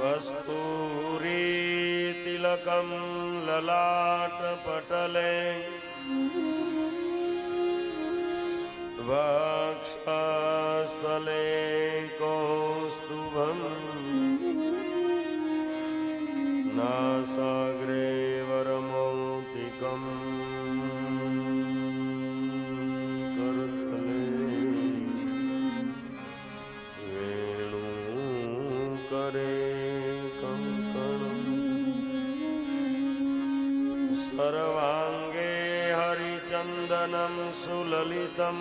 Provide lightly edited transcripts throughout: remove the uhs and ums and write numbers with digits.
કસ્તુરી તિલકમ લલાટ પટલે વક્ષસ્થલે કૌસ્તુભમ નાસાગ્રે વરમૌક્તિકમ કરતલે વેણુકરે કંકણમ સર્વાંગે હરિચંદનમ સુલલિતમ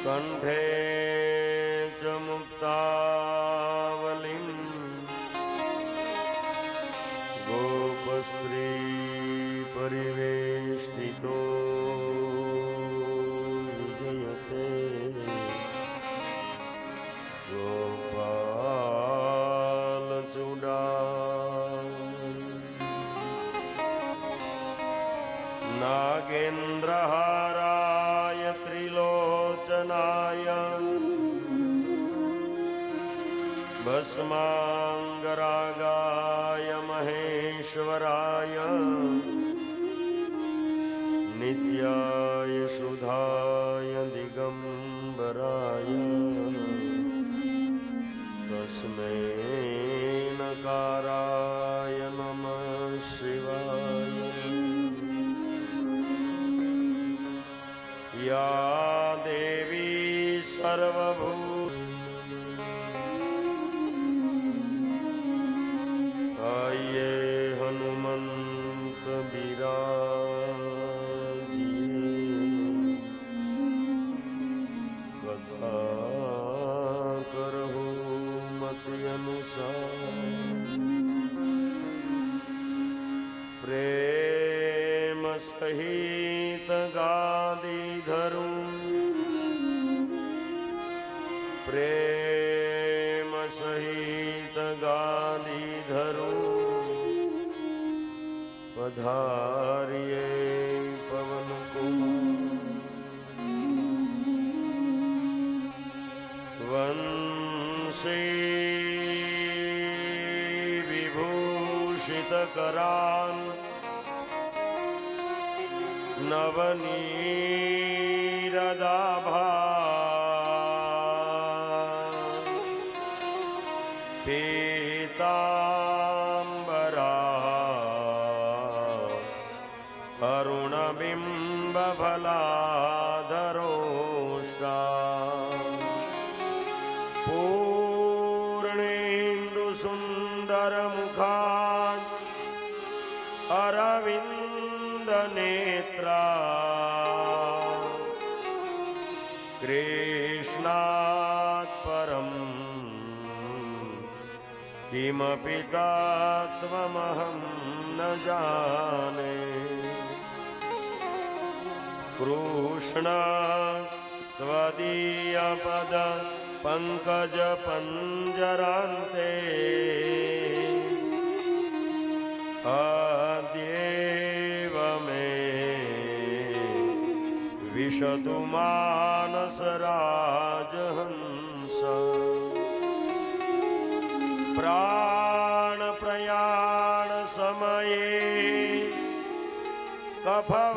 કંઠે ચ મુક્તાવલિમ ગોપસ્ત્રી પરિવેષ્ટિતો વિજયતે ગોપાલ ચૂડામણી નાગેન્દ્રહારાય ત્રિલોચનાય ભસ્માંગરાગાય મહેશ્વરાય નિત્યાય શુદ્ધાય દિગંબરાય તસ્મૈ નકારાય નમઃ શિવાય યા દેવી સર્વભૂત આયે હનુમંત બિરાજીએ કથા કરહો મતિ અનુસાર પ્રેમ સહિત ગાદી ધરું પ્રેમ સહિત ગાદી ધરું પધારીએ પવન કુમાર વંશી વિભૂષિત કરાન નવનીરદાભા પીતાંબરા અરુણબિંબફલાધરોષ્ટા પૂર્ણેન્દુ સુંદર મુખાન અરવિંદ નેત્રા કૃષ્ણાત પરમ કિમપિ તત્વમહં ન જાને કૃષ્ણ ત્વદીય પદ પંકજ પંજરાંતે અદ્યેવ મે વિશતુ માનસ રાજહંસ પ્રાણ પ્રયાણ સમયે કફવાત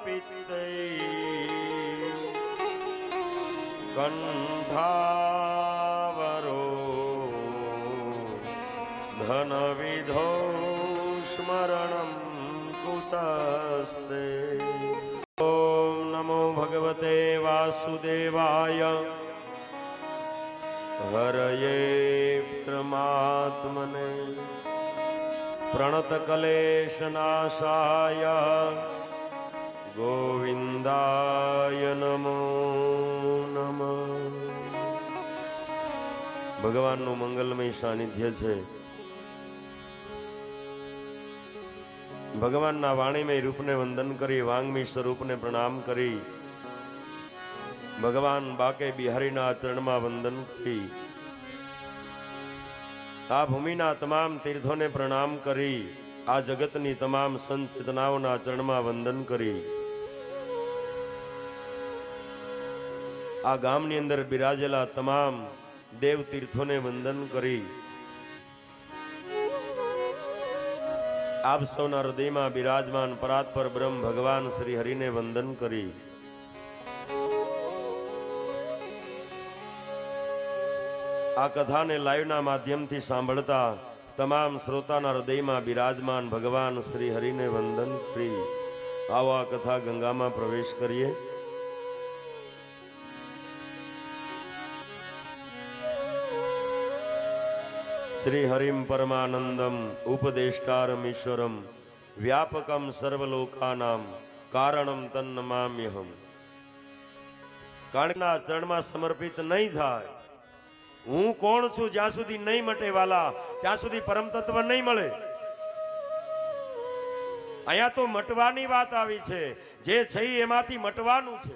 પિત્તે કંઠાવરો ધનવિધો સ્મરણમ કુતસ્તે ઓમ નમો ભગવતે વાસુદેવાય હરયે પરમાત્મને પ્રણતકલેશનાશાય ગોવિંદાય નમો નમઃ. ભગવાનનું મંગલમય સાનિધ્ય છે. ભગવાનના વાણીમય રૂપને વંદન કરી, વાંગમય સ્વરૂપને પ્રણામ કરી, ભગવાન બાકે બિહારીના ચરણમાં વંદન કરી, આ ભૂમિના તમામ તીર્થોને પ્રણામ કરી, આ જગતની તમામ સંચેતનાઓના ચરણમાં વંદન કરી આ ગામની અંદર બિરાજેલા તમામ દેવ તીર્થોને વંદન કરી આપ સૌના હૃદયમાં બિરાજમાન પરાત્પર બ્રહ્મ ભગવાન શ્રી હરિને વંદન કરી આ કથાને લાઈવના માધ્યમથી સાંભળતા તમામ શ્રોતાના હૃદયમાં બિરાજમાન ભગવાન શ્રી હરિને વંદન કરી આવો આ કથા ગંગામાં પ્રવેશ કરીએ. શ્રી હરિમ પરમાનંદમ ઉપદેષ્ટારમ ઈશ્વરમ વ્યાપકમ સર્વલોકાનામ કારણમ તન્નમામ્યહમ. કારણના ચરણમાં સમર્પિત નહીં થાય, હું કોણ છું જ્યાં સુધી નહીં મટે વાલા, ત્યાં સુધી પરમ તત્વ નહીં મળે. અહીંયા તો મટવાની વાત આવી છે, જે છે એમાંથી મટવાનું છે.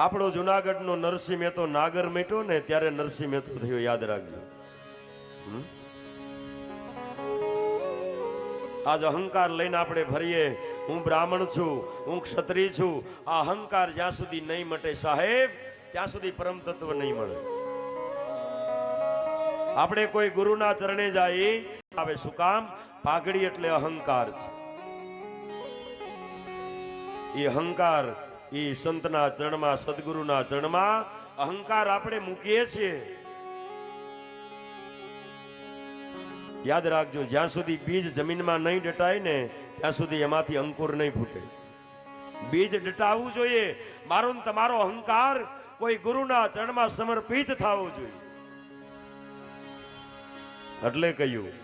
આપણો જુનાગઢનો નરસિંહ મહેતો નાગર મેટ્યો ને ત્યારે નરસિંહ મહેતો થયો, યાદ રાખજો. આજ અહંકાર લઈને આપણે ફરીએ, હું બ્રાહ્મણ છું, હું ક્ષત્રિય છું. આ અહંકાર જ્યાં સુધી નહીં મટે સાહેબ, ત્યાં સુધી પરમ તત્વ નહીં મળે. આપણે કોઈ ગુરુના ચરણે જઈએ આવે, શું કામ? પાઘડી એટલે અહંકાર છે. એ અહંકાર એ સંતના ચરણમાં, સદગુરુના ચરણમાં અહંકાર આપણે મૂકીએ છીએ. યાદ રાખજો, જ્યાં સુધી બીજ જમીનમાં નહીં દટાય ને ત્યાં સુધી એમાંથી અંકુર નહીં ફૂટે. બીજ દટાવવું જોઈએ. મારો ને તમારો અહંકાર કોઈ ગુરુના ચરણમાં સમર્પિત થવો જોઈએ. એટલે કહ્યું,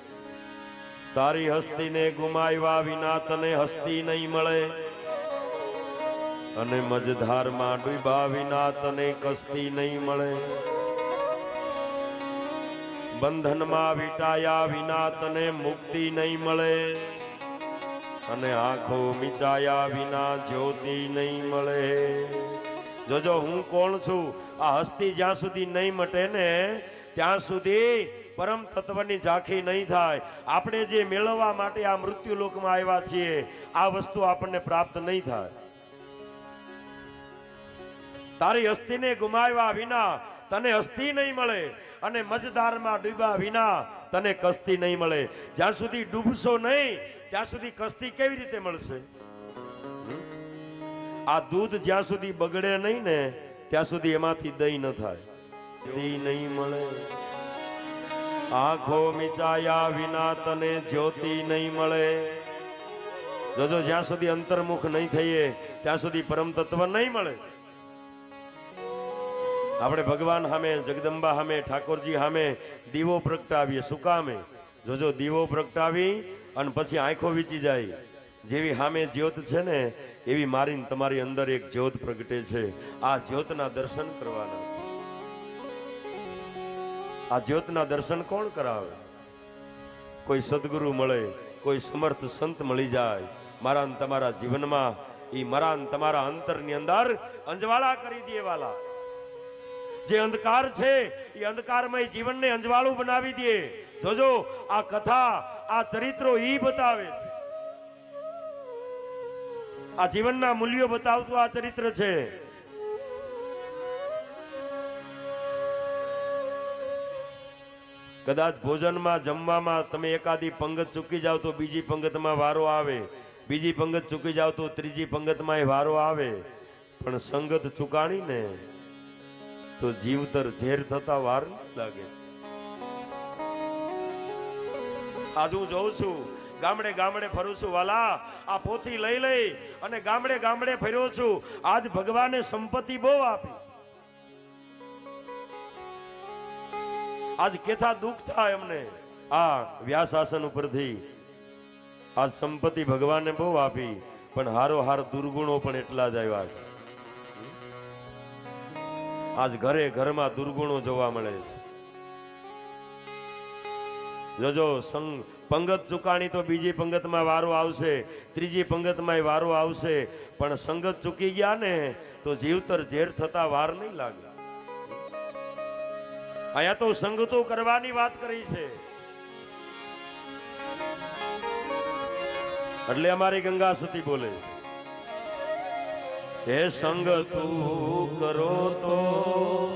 તારી હસ્તીને ગુમાવ્યા વિના તને હસ્તી નહીં મળે, અને મજધારમાં ડૂબ્યા વિના તને કસ્તી નહીં મળે. બંધનમાં વીટાયા વિના તને મુક્તિ નહીં મળે, અને આંખો મીચાયા વિના જ્યોતિ નહીં મળે. જોજો હું કોણ છું. આ હસ્તી જ્યાં સુધી નહીં મટે ને ત્યાં સુધી પરમ તત્વની ઝાંખી નહીં થાય. આપણે જે મેળવવા માટે આ મૃત્યુ લોકમાં આવ્યા છીએ, આ વસ્તુ આપણને પ્રાપ્ત નહીં થાય. તારી હસ્તીને ગુમાવ્યા વિના તને હસ્તી નહીં મળે, અને મજધારમાં ડૂબ્યા વિના તને કસ્તી નહીં મળે. જ્યાં સુધી ડૂબશો નહીં ત્યાં સુધી કસ્તી કેવી રીતે મળશે? આ દૂધ જ્યાં સુધી બગડે નહીં ને ત્યાં સુધી એમાંથી દહીં ન થાય. નહીં મળે. આંખો મીચાયા વિના તને જ્યોતિ નહીં મળે. જોજો, જ્યાં સુધી અંતર્મુખ નહીં થઈએ ત્યાં સુધી પરમ તત્વ નહીં મળે. આપણે ભગવાન સામે, જગદંબા સામે, ઠાકોરજી સામે દીવો પ્રગટાવીએ. શું કામે? જોજો, દીવો પ્રગટાવી અને પછી આંખો વીચી જાય. જેવી સામે જ્યોત છે ને એવી મારીને તમારી અંદર એક જ્યોત પ્રગટે છે. આ જ્યોતના દર્શન કરવાના. આ જ્યોતના દર્શન કોણ કરાવે? કોઈ સદગુરુ મળે, કોઈ સમર્થ સંત મળી જાય મારા ને તમારા જીવનમાં. એ મારા ને તમારા અંતરની અંદર અંજવાળા કરી દે વાલા. જે અંધકાર છે એ અંધકારમય જીવનને અંજવાળું બનાવી દે. જોજો, આ કથા, આ ચરિત્રો ઈ બતાવે છે. આ જીવનના મૂલ્યો બતાવતું આ ચરિત્ર છે. કદાચ ભોજનમાં, જમવામાં તમે એકાદી પંગત ચૂકી જાવ તો બીજી પંગતમાં વારો આવે, બીજી પંગત ચૂકી જાવ તો ત્રીજી પંગતમાં વારો આવે. પણ સંગત ચૂકાણી ને તો જીવતર ઝેર થતા વાર નહીં લાગે. આજ હું જોઉં છું, ગામડે ગામડે ફરું છું વાલા. આ પોથી લઈ લઈ અને ગામડે ગામડે ફર્યો છું. આજ ભગવાને સંપત્તિ બહુ આપી. આજ કેથા દુઃખ થાય અમને આ વ્યાસાસન ઉપરથી. આજ સંપત્તિ ભગવાને બહુ આપી, પણ હારો હાર દુર્ગુણો પણ એટલા જ આવ્યા છે. આજ ઘરે ઘરમાં દુર્ગુણો જોવા મળે છે. જોજો, પંગત ચૂકાણી તો બીજી પંગતમાં વારો આવશે, ત્રીજી પંગતમાં વારો આવશે, પણ સંગત ચૂકી ગયા ને તો જીવતર ઝેર થતા વાર નહીં લાગે. અહીંયા તો સંગતો કરવાની વાત કરી છે. એટલે અમારી ગંગા સતી બોલે, હે સંગ તું કરો તો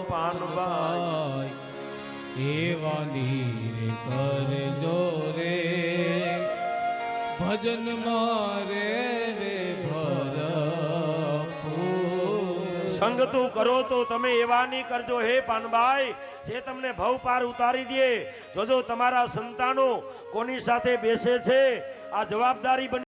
પાનબાઈ એવાની કરજો રે ભજન મારે રે ભરપૂર સંગ તું કરો તો તમે એવાની કરજો હે પાનબાઈ જે તમને ભવ પાર ઉતારી દે. જોજો તમારા સંતાનો કોની સાથે બેસે છે આ જવાબદારી બની